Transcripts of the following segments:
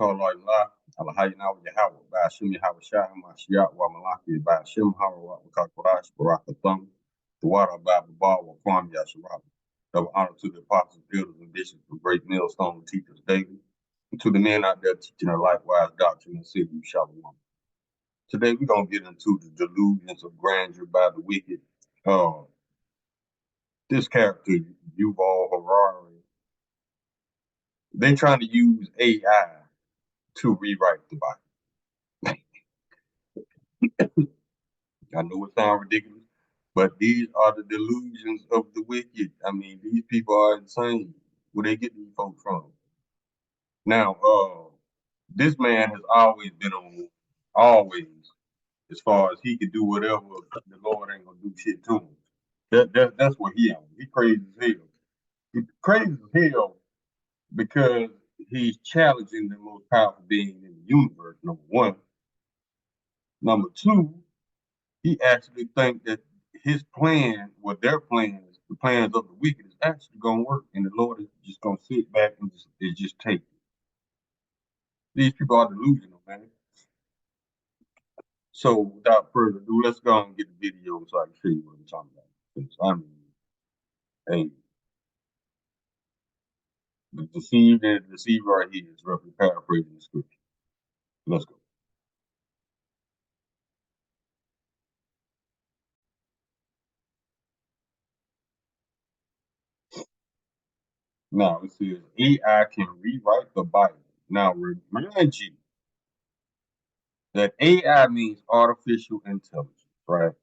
call Allah, Alahayna Yahweh, Bashim Yahweh Shah, Mashiach, Wamalaki, Bashim Hawa, Kakurash, Barakatham, the water Bible Bar, Wakwam Yasharab. Double honor to the apostles, builders, and bishops of great millstone teachers daily, and to the men out there teaching a likewise doctrine and city of Shalom. Today we're going to get into the delusions of grandeur by the wicked. This character, Yuval Harari, they're trying to use AI to rewrite the Bible. I know it sounds ridiculous, but these are the delusions of the wicked. I mean, these people are insane. Where they get these folks from? Now, this man has always been on, always, as far as he can do whatever, the Lord ain't gonna do shit to him. That's what he on. He crazy as hell. He's crazy as hell because he's challenging the most powerful being in the universe, number one. Number two, he actually think that his plan, their plans, the plans of the wicked is actually gonna work, and the Lord is just gonna sit back and just take it. These people are delusional, man. So without further ado, let's go and get the video so I can show you what I'm talking about. I mean, hey, the deceiver right here is roughly paraphrasing the scripture. Let's go. Now it says AI can rewrite the Bible. Now remind you that AI means artificial intelligence, right?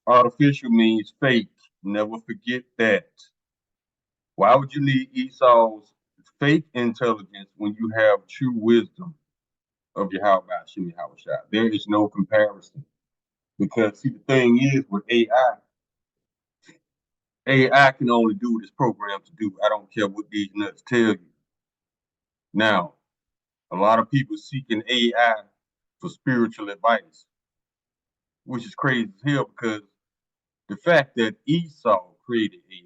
Artificial means fake. Never forget that. Why would you need Esau's fake intelligence when you have true wisdom of Yahweh Hashem Yahweh Shai? There is no comparison. Because see, the thing is with AI can only do what it's programmed to do. I don't care what these nuts tell you. Now, a lot of people seeking AI for spiritual advice, which is crazy as hell because the fact that Esau created AI.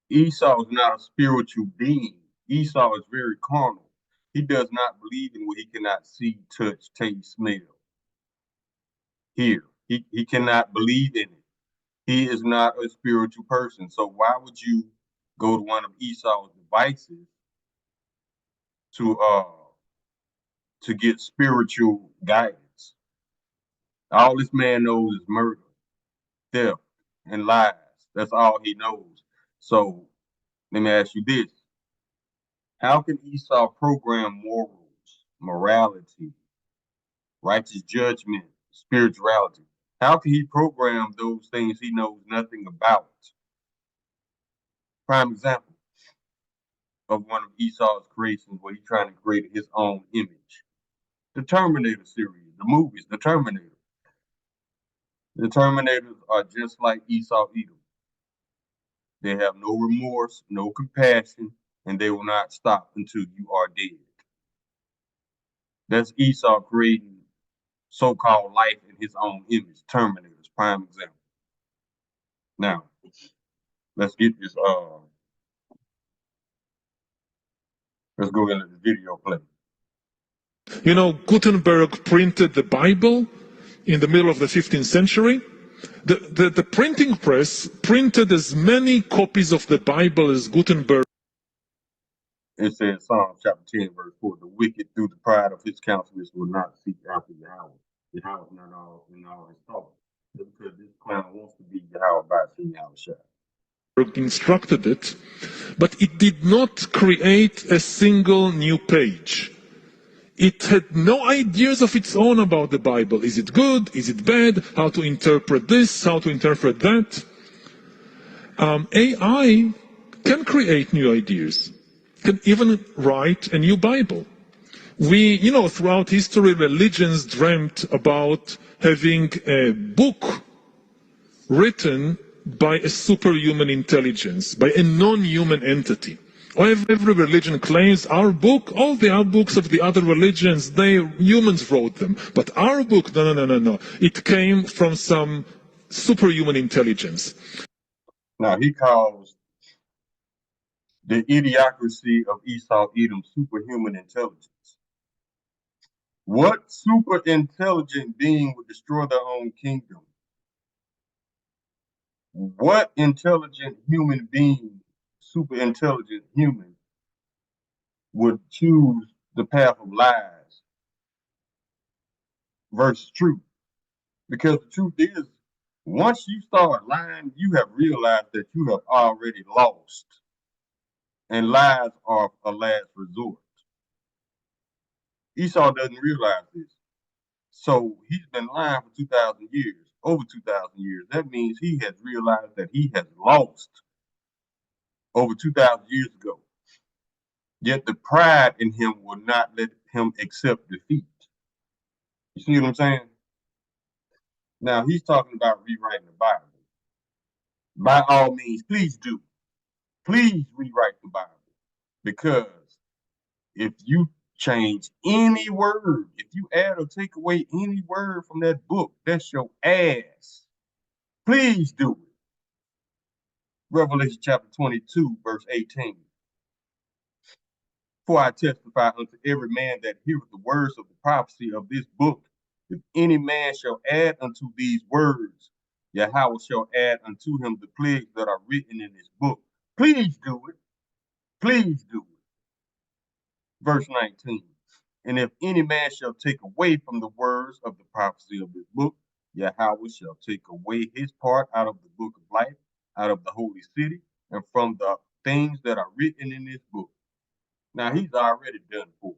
Esau is not a spiritual being. Esau is very carnal. He does not believe in what he cannot see, touch, taste, smell, hear. He cannot believe in it. He is not a spiritual person. So why would you go to one of Esau's devices to get spiritual guidance? All this man knows is murder, theft, and lies. That's all he knows. So let me ask you this. How can Esau program morals, morality, righteous judgment, spirituality? How can he program those things he knows nothing about? Prime example of one of Esau's creations where he's trying to create his own image. The Terminator series, the movies, The Terminator. The Terminators are just like Esau Edom. They have no remorse, no compassion, and they will not stop until you are dead. That's Esau creating so-called life in his own image. Terminators, prime example. Now, let's get this, let's go into the video play. You know, Gutenberg printed the Bible in the middle of the 15th century. The printing press printed as many copies of the Bible as Gutenberg. It says Psalm chapter 10, verse 4, the wicked through the pride of his countenance will not seek after Yahweh. Yahweh is not all in all his thoughts. Because this clown wants to be Yahweh by Yahweh Shai. Instructed it, but it did not create a single new page. It had no ideas of its own about the Bible. Is it good? Is it bad? How to interpret this? How to interpret that? AI can create new ideas, can even write a new Bible. You know, throughout history, religions dreamt about having a book written by a superhuman intelligence, by a non-human entity. Every religion claims our book, all the other books of the other religions, humans wrote them. But our book, no. It came from some superhuman intelligence. Now he calls The idiocracy of Esau Edom's superhuman intelligence. What super intelligent being would destroy their own kingdom? What intelligent human being, super intelligent human, would choose the path of lies versus truth? Because the truth is, once you start lying, you have realized that you have already lost. And lies are a last resort. Esau doesn't realize this. So he's been lying for 2,000 years, over 2,000 years. That means he has realized that he has lost over 2,000 years ago. Yet the pride in him will not let him accept defeat. You see what I'm saying? Now he's talking about rewriting the Bible. By all means, please do. Please rewrite the Bible. Because if you change any word, if you add or take away any word from that book, that's your ass. Please do it. Revelation chapter 22, verse 18. For I testify unto every man that heareth the words of the prophecy of this book, if any man shall add unto these words, Yahweh shall add unto him the plagues that are written in this book. Please do it. Please do it. Verse 19. And if any man shall take away from the words of the prophecy of this book, Yahweh shall take away his part out of the book of life, out of the holy city, and from the things that are written in this book. Now he's already done for,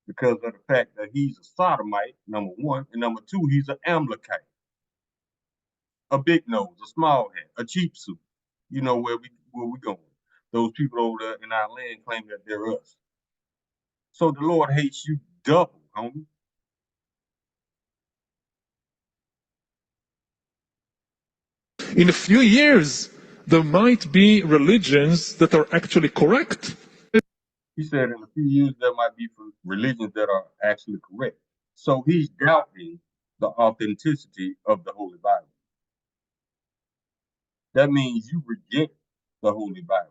because of the fact that he's a sodomite, number one, and number two, he's an Amalekite, a big nose, a small hat, a cheap suit. You know where we going? Those people over there in our land claim that they're us. So the Lord hates you double, homie. In a few years, there might be religions that are actually correct. He said in a few years there might be religions that are actually correct. So he's doubting the authenticity of the Holy Bible. That means you reject the Holy Bible.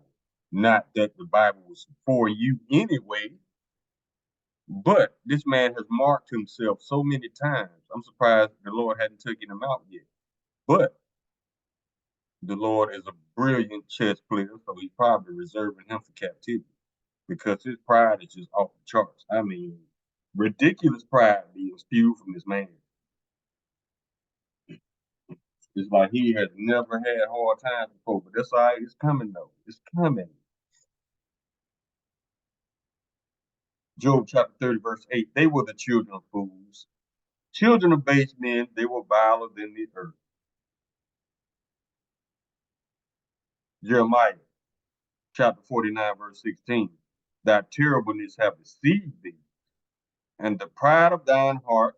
Not that the Bible was for you anyway, but this man has marked himself so many times. I'm surprised the Lord hadn't taken him out yet. But the Lord is a brilliant chess player, so he's probably reserving him for captivity, because his pride is just off the charts. I mean, ridiculous pride being spewed from this man. It's like he has never had hard times before, but that's all right. It's coming though. It's coming. Job chapter 30, verse 8. They were the children of fools. Children of base men, they were viler than the earth. Jeremiah chapter 49, verse 16. Thy terribleness have deceived thee, and the pride of thine heart,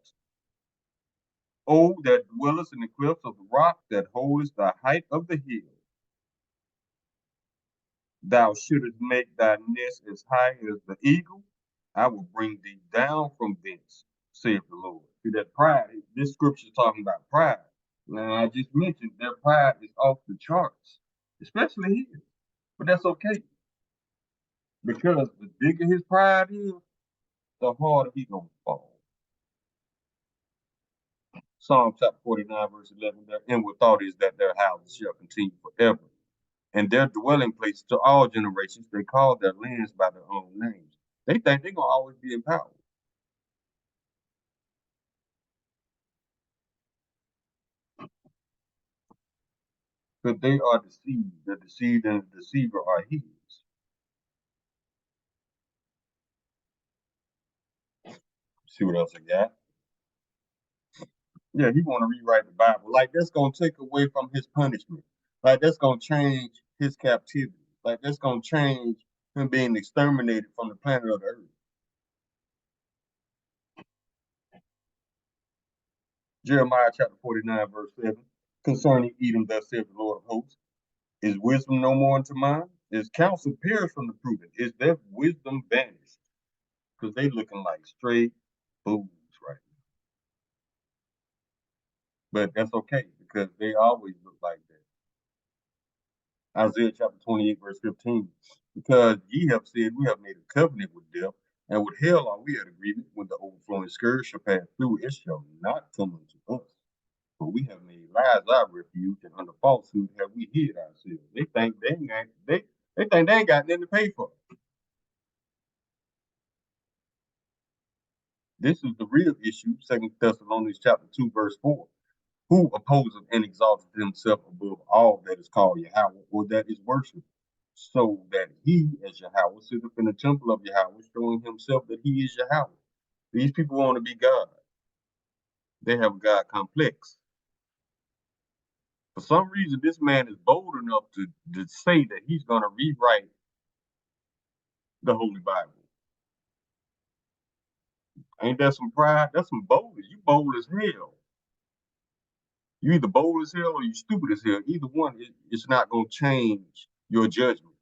O that dwellest in the cliffs of the rock, that holdest the height of the hill. Thou shouldest make thy nest as high as the eagle. I will bring thee down from thence, saith the Lord. See that pride, this scripture is talking about pride. Now, I just mentioned their pride is off the charts, especially his. But that's okay, because the bigger his pride is, the harder he gonna fall. Psalm chapter 49, verse 11, their inward thought is that their houses shall continue forever, and their dwelling place to all generations. They call their lands by their own names. They think they're gonna always be in power. But they are deceived. The deceived and the deceiver are his. See what else I got? Yeah, he want to rewrite the Bible. Like that's gonna take away from his punishment. Like that's gonna change his captivity. Like that's gonna change him being exterminated from the planet of the earth. Jeremiah chapter 49, verse 7. Concerning Edom, thus saith the Lord of hosts, is wisdom no more unto mine? Is counsel perished from the prudent? Is their wisdom vanished? Because they looking like straight fools right now. But that's okay, because they always look like that. Isaiah chapter 28, verse 15. Because ye have said, we have made a covenant with death, and with hell are we at agreement. When the overflowing scourge shall pass through, it shall not come unto us. For we have made lies our refuge, and under falsehood have we hid ourselves. They think they ain't got, they think they ain't got nothing to pay for. This is the real issue. 2 Thessalonians chapter 2, verse 4. Who opposes and exalts himself above all that is called Yahweh, or that is worshipped, so that he, as Yahweh, sitteth in the temple of Yahweh, showing himself that he is Yahweh. These people want to be God. They have a God complex. For some reason, this man is bold enough to say that he's going to rewrite the Holy Bible. Ain't that some pride? That's some boldness. You bold as hell. You either bold as hell or you stupid as hell. Either one, it's not going to change your judgment.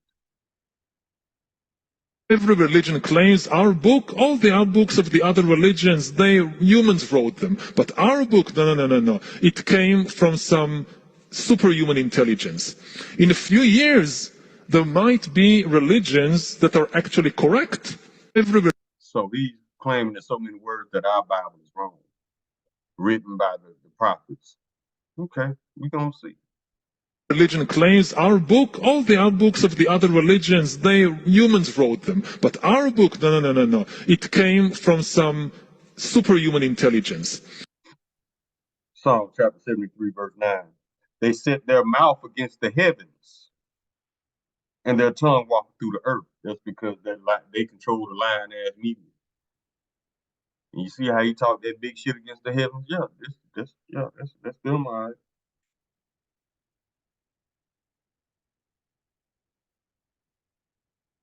Every religion claims our book, all the other books of the other religions, humans wrote them. But our book, no. It came from some superhuman intelligence. In a few years, there might be religions that are actually correct. So he's claiming in so many words that our Bible is wrong, written by the prophets. Okay, we're going to see. Religion claims our book, all the other books of the other religions, humans wrote them. But our book, no. It came from some superhuman intelligence. Psalm chapter 73, verse 9. They set their mouth against the heavens, and their tongue walked through the earth. That's because they control the lying ass media. And you see how he talked that big shit against the heavens? Yeah, that's them, all right.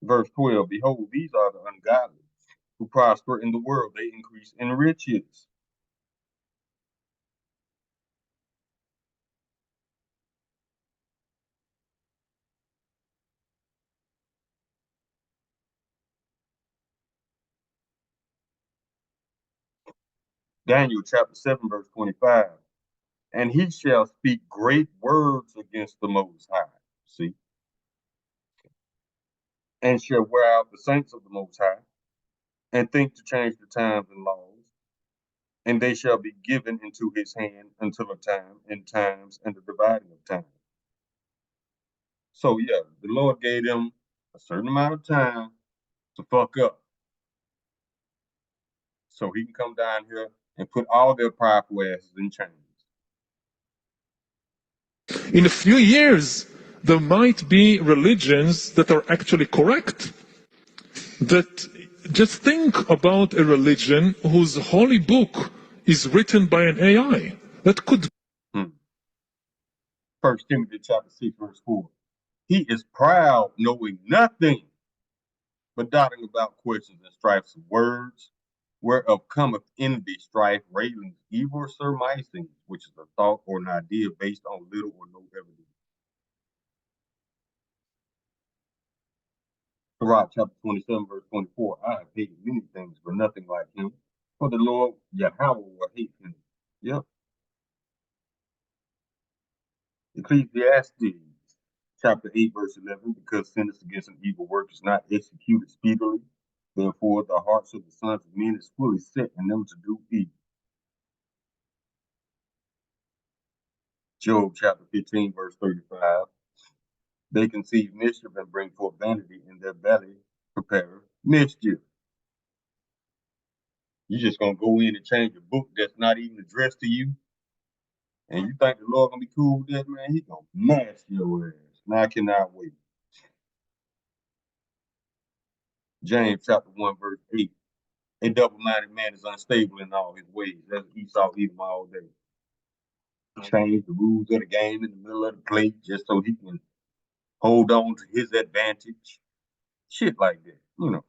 Verse 12, behold, these are the ungodly who prosper in the world. They increase in riches. Daniel chapter 7, verse 25. And he shall speak great words against the Most High. See? And shall wear out the saints of the Most High, and think to change the times and laws. And they shall be given into his hand until a time and times and the dividing of time. So yeah, the Lord gave them a certain amount of time to fuck up. So he can come down here and put all their prideful asses in chains. In a few years, there might be religions that are actually correct. That just think about a religion whose holy book is written by an AI. That could. 1 Timothy chapter 6, verse 4. He is proud, knowing nothing, but doubting about questions and strifes of words, whereof cometh envy, strife, railings, evil surmising, which is a thought or an idea based on little or no evidence. Sirach chapter 27, verse 24. I have hated many things, but nothing like him. For the Lord Yahweh will hate him. Yep. Ecclesiastes chapter 8, verse 11. Because sentence against an evil work is not executed speedily, therefore the hearts of the sons of men is fully set in them to do evil. Job chapter 15, verse 35. They conceive mischief and bring forth vanity, in their belly prepare mischief. You just gonna go in and change a book that's not even addressed to you, and you think the Lord gonna be cool with that, man? He gonna mash your ass. Now I cannot wait. James chapter 1, verse 8. A double-minded man is unstable in all his ways. That's Esau eating all day. Change the rules of the game in the middle of the play just so he can hold on to his advantage. Shit like that, you know.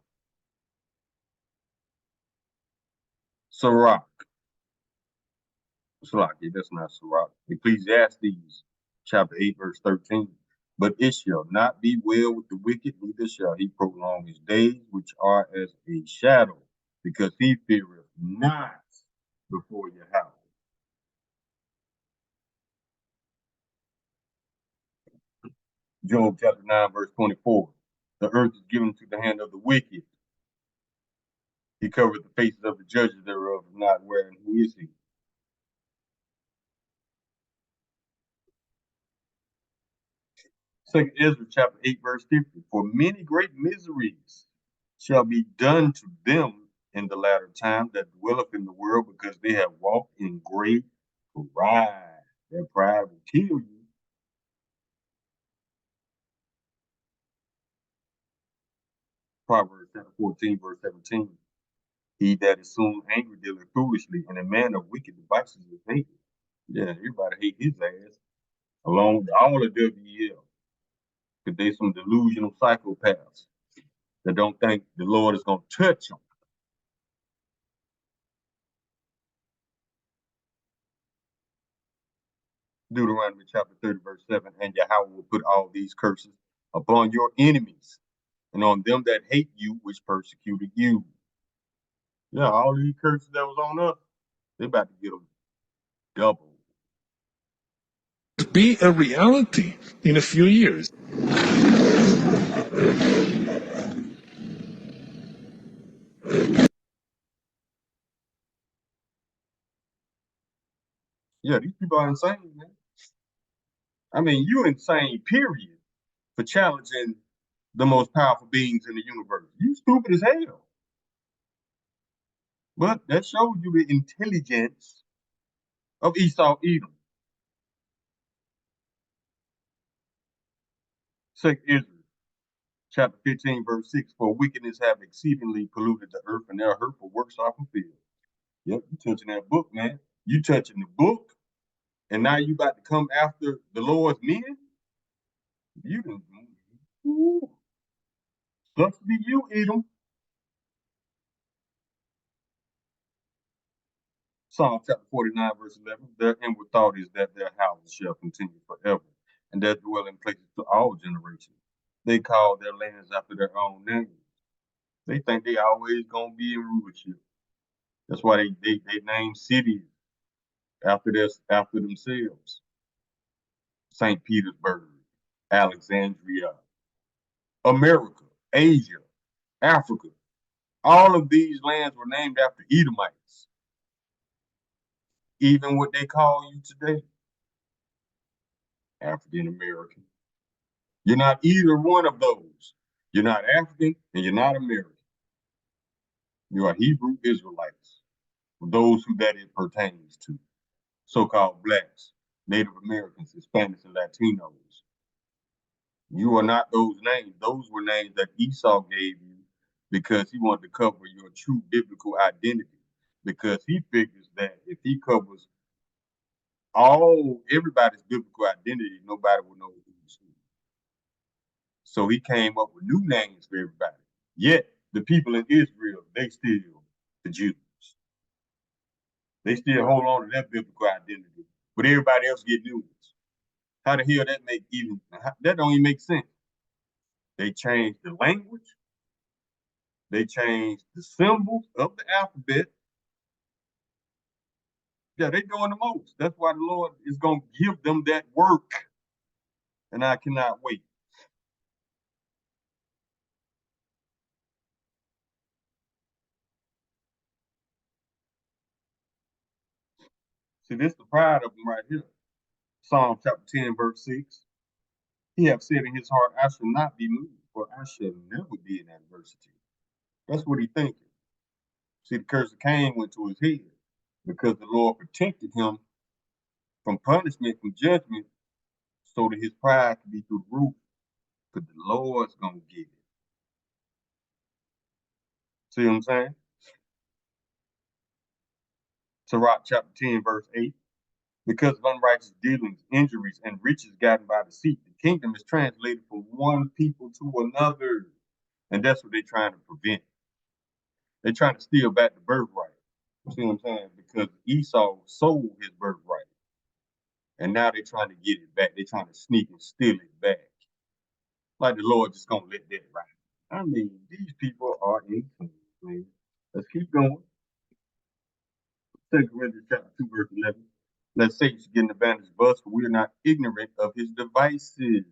Sirach. Salaki, that's not Sirach. Ecclesiastes chapter 8, verse 13. But it shall not be well with the wicked, neither shall he prolong his days, which are as a shadow, because he feareth not before your house. Job chapter 9, verse 24. The earth is given to the hand of the wicked. He covered the faces of the judges thereof, not wherein who is he. Second Ezra chapter 8, verse 50. For many great miseries shall be done to them in the latter time that dwelleth in the world, because they have walked in great pride. Their pride will kill you. Proverbs chapter 14, verse 17. He that is soon angry dealeth foolishly, and a man of wicked devices is hated. Yeah, everybody hate his ass, along with all of WEL, because they some delusional psychopaths that don't think the Lord is going to touch them. Deuteronomy chapter 30, verse 7, and Yahweh will put all these curses upon your enemies and on them that hate you, which persecuted you. Yeah, all these curses that was on us, they about to get them double. Be a reality in a few years. Yeah, these people are insane, man. I mean, you insane, period, for challenging the most powerful beings in the universe. You stupid as hell. But that shows you the intelligence of Esau Edom. Second Israel, chapter 15, verse 6, for wickedness have exceedingly polluted the earth, and their hurtful works are fulfilled. Yep, you touching that book, man. You touching the book, and now you about to come after the Lord's men? You done, ooh, sucks to be you, Edom. Psalm chapter 49, verse 11, their inward thought is that their houses shall continue forever, and their dwelling places to all generations. They call their lands after their own names. They think they always gonna be in rulership. That's why they name cities after themselves. St. Petersburg, Alexandria, America, Asia, Africa. All of these lands were named after Edomites. Even what they call you today, African American. You're not either one of those. You're not African and you're not American. You are Hebrew Israelites, for those who that it pertains to. So-called blacks, Native Americans, Hispanics, and Latinos. You are not those names. Those were names that Esau gave you because he wanted to cover your true biblical identity. Because he figures that if he covers everybody's biblical identity, nobody will know who's who. So he came up with new names for everybody. Yet the people in Israel, they still the Jews. They still hold on to their biblical identity, but everybody else get new ones. How the hell that don't even make sense? They changed the language, they changed the symbols of the alphabet. Yeah, they doing the most. That's why the Lord is gonna give them that work. And I cannot wait. See, this is the pride of them right here. Psalm chapter 10, verse 6. He hath said in his heart, I shall not be moved, for I shall never be in adversity. That's what he thinking. See, the curse of Cain went to his head because the Lord protected him from punishment, from judgment, so that his pride could be through the roof. Because the Lord's gonna get it. See what I'm saying? Sirach chapter 10, verse 8. Because of unrighteous dealings, injuries, and riches gotten by deceit, the kingdom is translated from one people to another. And that's what they're trying to prevent. They're trying to steal back the birthright. See what I'm saying? Because Esau sold his birthright. And now they're trying to get it back. They're trying to sneak and steal it back. Like the Lord just gonna let that ride. I mean, these people are insane, man. Let's keep going. 2 Corinthians chapter 2, verse 11. Let Satan get an advantage of us, for we are not ignorant of his devices.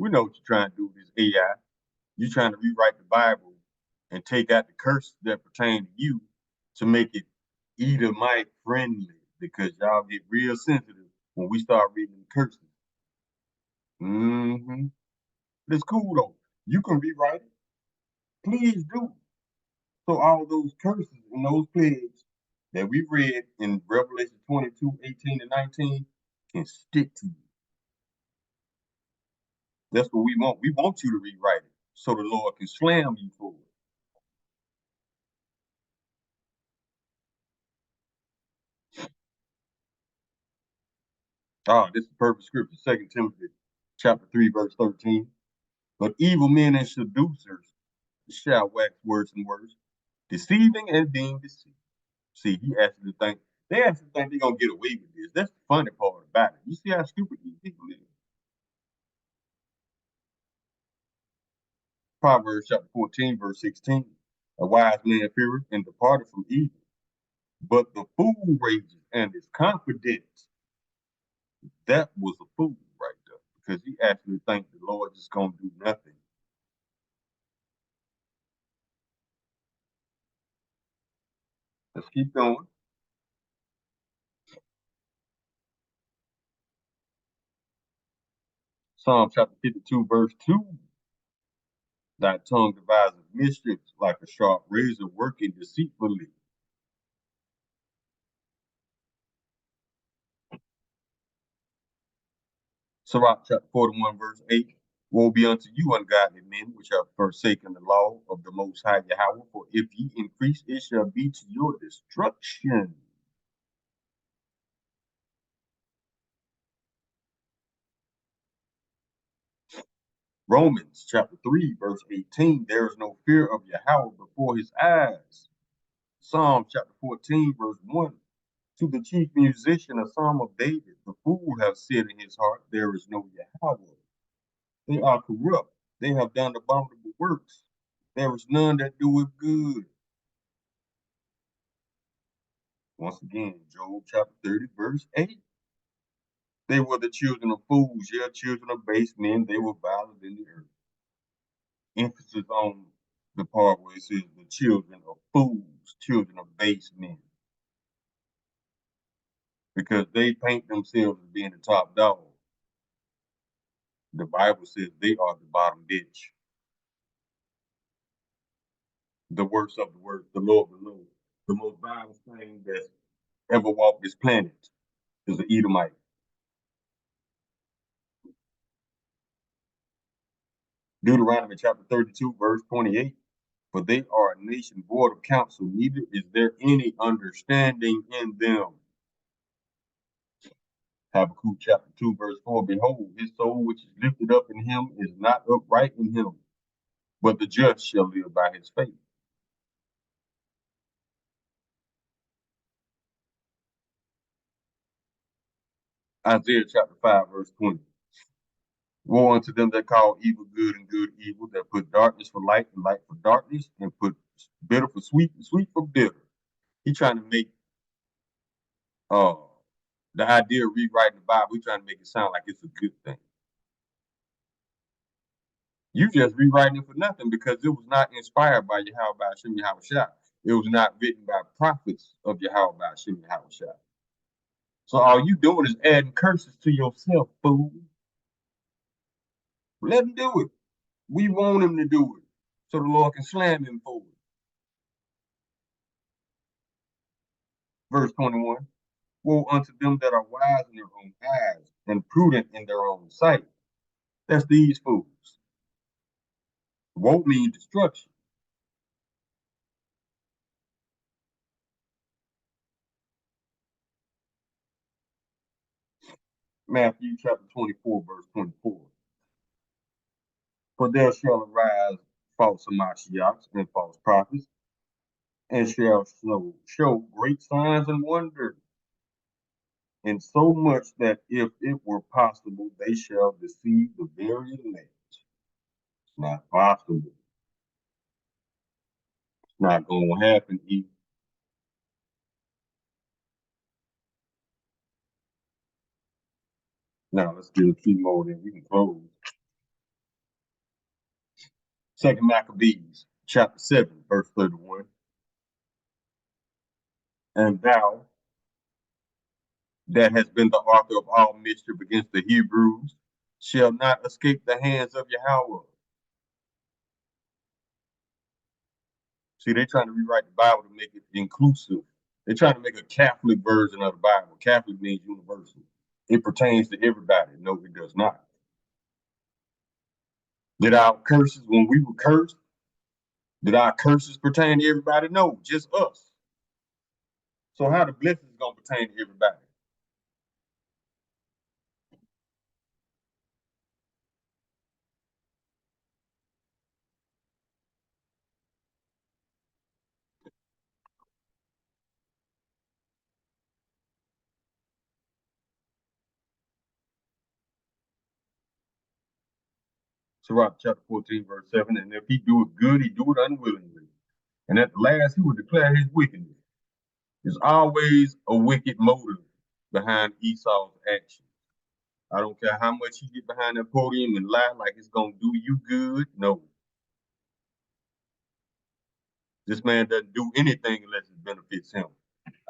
We know what you're trying to do with this AI. You're trying to rewrite the Bible and take out the curses that pertain to you to make it Edomite friendly, because y'all get real sensitive when we start reading the curses. Mm-hmm. It's cool though. You can rewrite it. Please do. So all those curses and those plagues that we read in Revelation 22, 18, and 19 can stick to you. That's what we want. We want you to rewrite it so the Lord can slam you for it. This is perfect scripture. 2 Timothy chapter 3, verse 13. But evil men and seducers shall wax worse and worse, deceiving and being deceived. See, they actually think they're gonna get away with this. That's the funny part about it. You see how stupid these people is. Proverbs chapter 14, verse 16. A wise man feareth and departed from evil, but the fool rages and is confident. That was a fool right there, because he actually thinks the Lord just gonna do nothing. Let's keep going. Psalm chapter 52, verse 2. Thy tongue deviseth mischiefs like a sharp razor working deceitfully. Sirach chapter 41, verse 8. Woe be unto you, ungodly men, which have forsaken the law of the Most High Yahweh, for if ye increase, it shall be to your destruction. Romans chapter 3, verse 18. There is no fear of Yahweh before his eyes. Psalm chapter 14, verse 1. To the chief musician, a psalm of David, the fool have said in his heart, there is no Yahweh. They are corrupt. They have done abominable works. There is none that doeth good. Once again, Job chapter 30, verse 8. They were the children of fools, yeah, children of base men. They were violent in the earth. Emphasis on the part where it says the children of fools, children of base men. Because they paint themselves as being the top dog. The Bible says they are the bottom bitch. The worst of the worst, the Lord below. The most violent thing that's ever walked this planet is an Edomite. Deuteronomy chapter 32, verse 28. For they are a nation void of counsel, neither is there any understanding in them. Habakkuk chapter 2, verse 4. Behold, his soul which is lifted up in him is not upright in him, but the just shall live by his faith. Isaiah chapter 5, verse 20. Woe unto them that call evil good and good evil, that put darkness for light and light for darkness, and put bitter for sweet and sweet for bitter. He's trying to make uh the idea of rewriting the Bible, he's trying to make it sound like it's a good thing. You just rewriting it for nothing, because it was not inspired by Yahweh Hashem Yahweh Shah. It was not written by prophets of Yahweh Hashem Yahweh Shah. So all you doing is adding curses to yourself, fool. Let him do it. We want him to do it, so the Lord can slam him for it. Verse 21. Woe unto them that are wise in their own eyes and prudent in their own sight. That's these fools. Woe means destruction. Matthew chapter 24, verse 24. For there shall arise false Mashiachs and false prophets, and shall show great signs and wonders, and so much that if it were possible, they shall deceive the very elect. It's not possible. It's not going to happen either. Now let's get a few more, then we can close. Second Maccabees, chapter 7, verse 31. And thou that hast been the author of all mischief against the Hebrews shall not escape the hands of Yahweh. See, they're trying to rewrite the Bible to make it inclusive. They're trying to make a Catholic version of the Bible. Catholic means universal. It pertains to everybody. No, it does not. Did our curses, when we were cursed, did our curses pertain to everybody? No, just us. So how the blessings gonna pertain to everybody? Sirach chapter 14, verse 7. And if he do it good, he do it unwillingly. And at the last, he will declare his wickedness. There's always a wicked motive behind Esau's action. I don't care how much he get behind that podium and lie like it's gonna do you good. No, this man doesn't do anything unless it benefits him.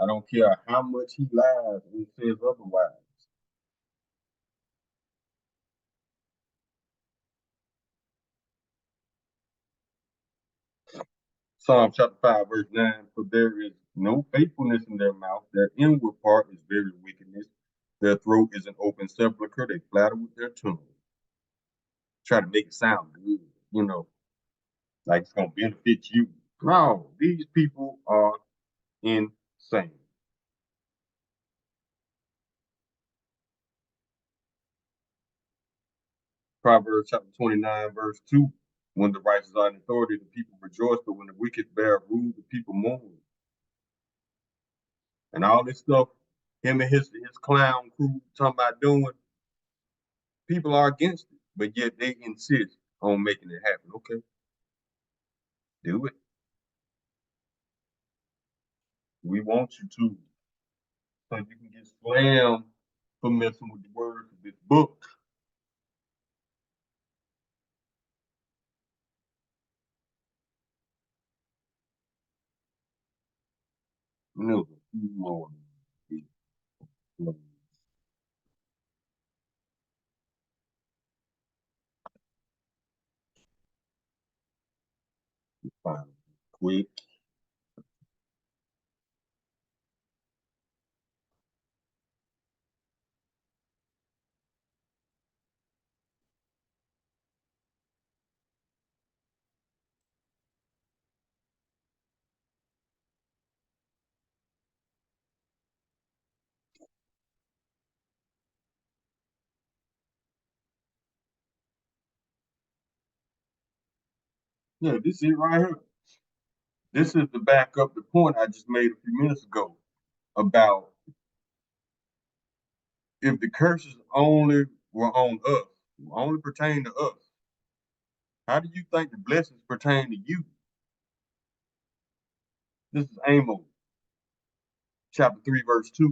I don't care how much he lies and says otherwise. Psalm chapter 5, verse 9, for there is no faithfulness in their mouth. Their inward part is very wickedness. Their throat is an open sepulchre. They flatter with their tongue. Try to make it sound good, like it's going to benefit you. No, these people are insane. Proverbs chapter 29, verse 2. When the righteous are in authority, the people rejoice, but when the wicked bear rule, the people mourn. And all this stuff, him and his clown crew talking about doing, people are against it, but yet they insist on making it happen. Okay, do it. We want you to, so you can get slammed for messing with the words of this book. There's a few more. Fine. Quick. Yeah, this is right here. This is to back up the point I just made a few minutes ago about if the curses only were on us, only pertain to us, how do you think the blessings pertain to you? This is Amos chapter 3, verse 2.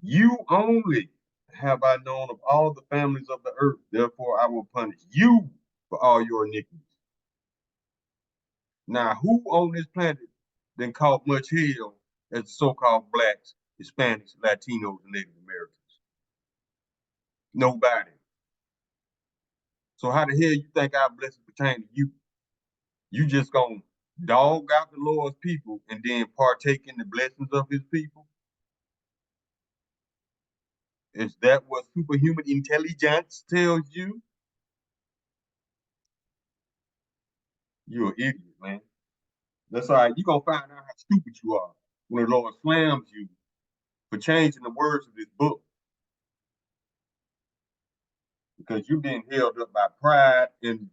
You only have I known of all the families of the earth, therefore I will punish you for all your iniquities. Now, who on this planet then caught much hell as the so-called blacks, Hispanics, Latinos, and Native Americans? Nobody. So how the hell you think our blessings pertain to you? You just gonna dog out the Lord's people and then partake in the blessings of his people? Is that what superhuman intelligence tells you? You're an idiot, man. That's all right. You're gonna find out how stupid you are when the Lord slams you for changing the words of this book because you're being held up by pride and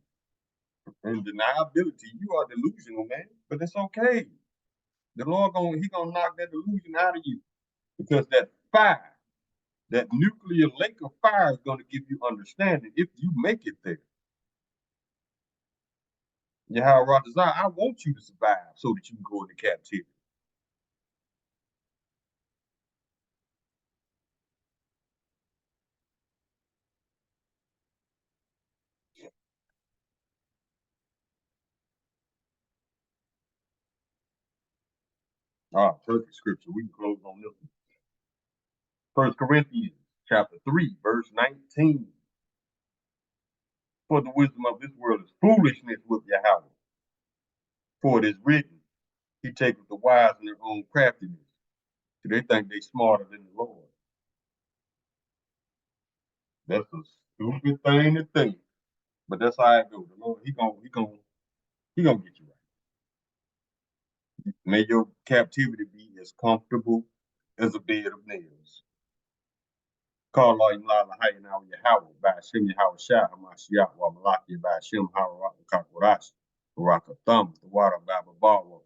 deniability. You are delusional, man. But it's okay. The Lord gonna knock that delusion out of you because that fire, that nuclear lake of fire is gonna give you understanding if you make it there. Yahweh Ratazar, I want you to survive so that you can go into captivity. Turkey scripture. We can close on this one. 1 Corinthians chapter 3, verse 19. For the wisdom of this world is foolishness with Yahweh. For it is written, he taketh the wise in their own craftiness. So they think they smarter than the Lord. That's a stupid thing to think. But that's how it goes. The Lord, he gonna get you right. May your captivity be as comfortable as a bed of nails. Call Allah Imlala Hayanaw Yahweh by Hashem Yahweh Shah Hamashiach wa Malaki by Hashem Hawa Kakorash Baraka Thumb the water Baba Bawa